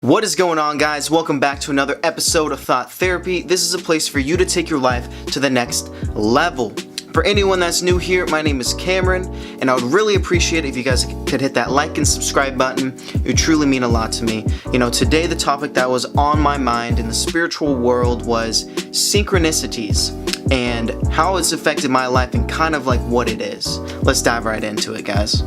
What is going on, guys? Welcome back to another episode of Thought Therapy. This is a place for you to take your life to the next level. For anyone that's new here, my name is Cameron, and I would really appreciate it if you guys could hit that like and subscribe button. It would truly mean a lot to me. You know, today the topic that was on my mind in the spiritual world was synchronicities and how it's affected my life and kind of like what it is. Let's dive right into it, guys.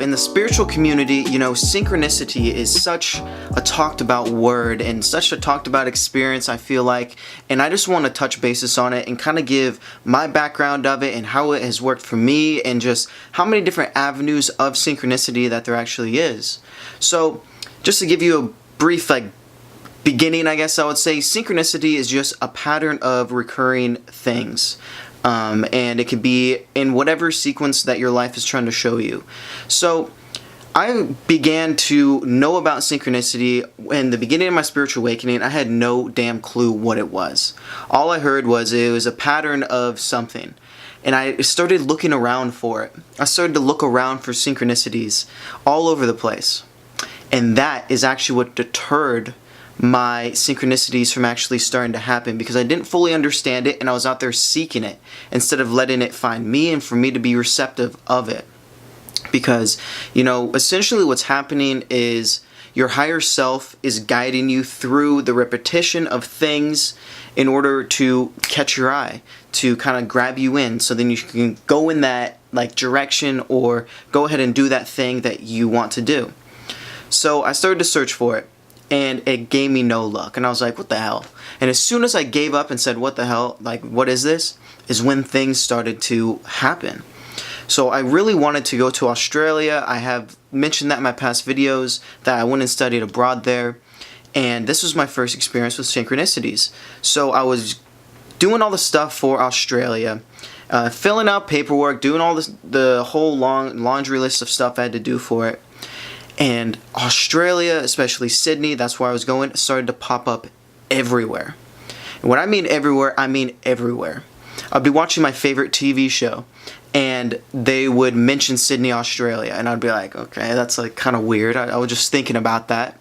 In the spiritual community, you know, synchronicity is such a talked about word and such a talked about experience, I feel like, and I just want to touch basis on it and kind of give my background of it and how it has worked for me and just how many different avenues of synchronicity that there actually is. So just to give you a brief beginning, I guess I would say, synchronicity is just a pattern of recurring things. And it could be in whatever sequence that your life is trying to show you. So I began to know about synchronicity in the beginning of my spiritual awakening. I had no damn clue what it was. All I heard was it was a pattern of something. And I started looking around for it. I started to look around for synchronicities all over the place. And that is actually what deterred my synchronicities from actually starting to happen, because I didn't fully understand it and I was out there seeking it instead of letting it find me and for me to be receptive of it. Because, you know, essentially what's happening is your higher self is guiding you through the repetition of things in order to catch your eye, to kind of grab you in, so then you can go in that direction or go ahead and do that thing that you want to do. So I started to search for it, and it gave me no luck. And I was like, what the hell? And as soon as I gave up and said, what the hell? What is this? Is when things started to happen. So I really wanted to go to Australia. I have mentioned that in my past videos that I went and studied abroad there. And this was my first experience with synchronicities. So I was doing all the stuff for Australia, filling out paperwork, doing all this, the whole long laundry list of stuff I had to do for it. And Australia, especially Sydney, that's where I was going, started to pop up everywhere. And when I mean everywhere, I mean everywhere. I'd be watching my favorite TV show, and they would mention Sydney, Australia, and I'd be like, okay, that's kind of weird. I was just thinking about that.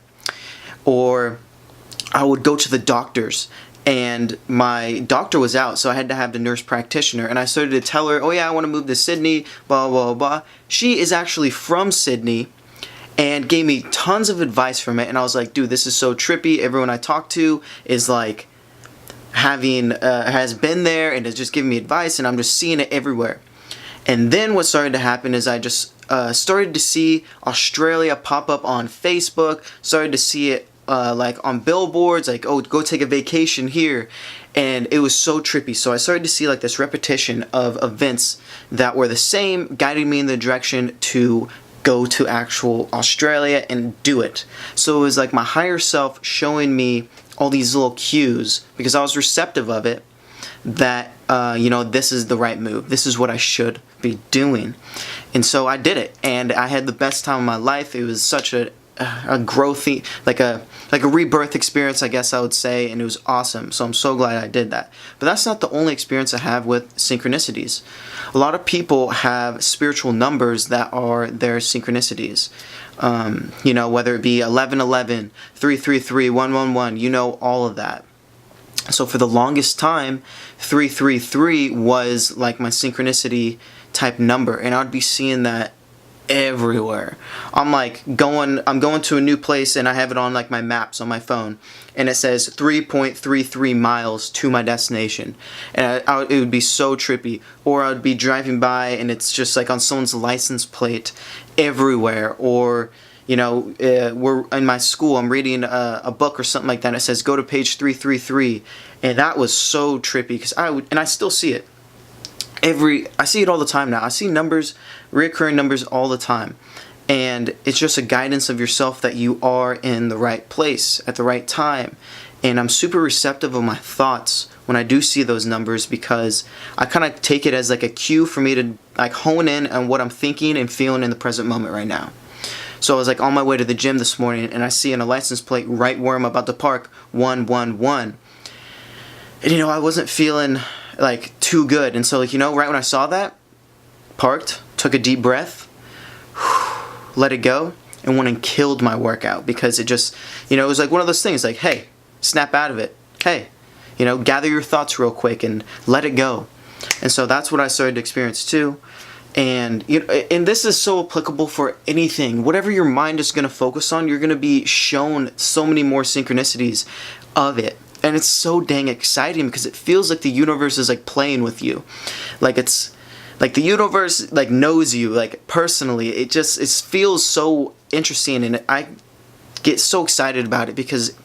Or I would go to the doctors, and my doctor was out, so I had to have the nurse practitioner, and I started to tell her, oh yeah, I want to move to Sydney, blah, blah, blah. She is actually from Sydney, and gave me tons of advice from it, and I was like, dude, this is so trippy. Everyone I talk to is has been there and is just giving me advice, and I'm just seeing it everywhere. And then what started to happen is I just started to see Australia pop up on Facebook, started to see it on billboards, oh, go take a vacation here, and it was so trippy. So I started to see this repetition of events that were the same, guiding me in the direction to go to actual Australia and do it. So it was like my higher self showing me all these little cues, because I was receptive of it, that you know, this is the right move, this is what I should be doing. And so I did it, and I had the best time of my life. It was such a growthy, like a rebirth experience, I guess I would say, and it was awesome. So I'm so glad I did that. But that's not the only experience I have with synchronicities. A lot of people have spiritual numbers that are their synchronicities. You know, whether it be 1111, 333, 111, you know, all of that. So for the longest time, 333 was my synchronicity type number, and I'd be seeing that everywhere. I'm going to a new place, and I have it on my maps on my phone, and it says 3.33 miles to my destination, and it would be so trippy. Or I would be driving by, and it's just on someone's license plate everywhere. Or you know, we're in my school, I'm reading a book or something like that, and it says go to page 333, and that was so trippy, because I still see it. I see it all the time now. I see numbers, recurring numbers all the time. And it's just a guidance of yourself that you are in the right place at the right time. And I'm super receptive of my thoughts when I do see those numbers, because I kind of take it as a cue for me to hone in on what I'm thinking and feeling in the present moment right now. So I was on my way to the gym this morning, and I see on a license plate right where I'm about to park, 111. And you know, I wasn't feeling too good, and so you know, right when I saw that, parked, took a deep breath, let it go, and went and killed my workout because it just, it was like one of those things like, hey, snap out of it. Hey, gather your thoughts real quick and let it go. And so that's what I started to experience too. And and this is so applicable for anything. Whatever your mind is going to focus on, you're going to be shown so many more synchronicities of it. And it's so dang exciting because it feels like the universe is like playing with you. Like it's like the universe like knows you like personally. It feels so interesting, and I get so excited about it because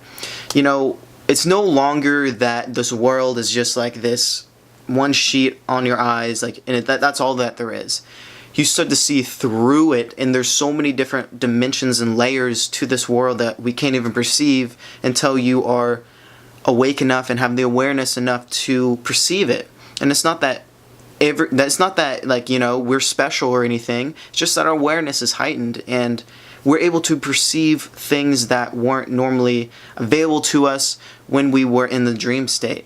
it's no longer that this world is just like this one sheet on your eyes, like, and that's all that there is. You start to see through it, and there's so many different dimensions and layers to this world that we can't even perceive until you are awake enough and have the awareness enough to perceive it. And it's not that like we're special or anything. It's just that our awareness is heightened, and we're able to perceive things that weren't normally available to us when we were in the dream state.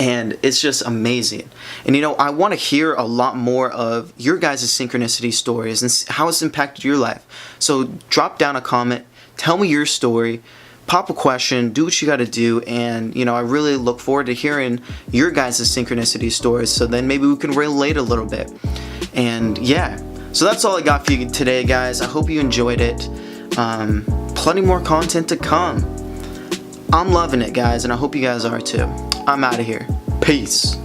And it's just amazing. And I want to hear a lot more of your guys' synchronicity stories and how it's impacted your life. So drop down a comment, tell me your story, pop a question, do what you got to do, and I really look forward to hearing your guys' synchronicity stories, so then maybe we can relate a little bit. And yeah, so that's all I got for you today, guys. I hope you enjoyed it. Plenty more content to come. I'm loving it, guys, and I hope you guys are too. I'm out of here. Peace.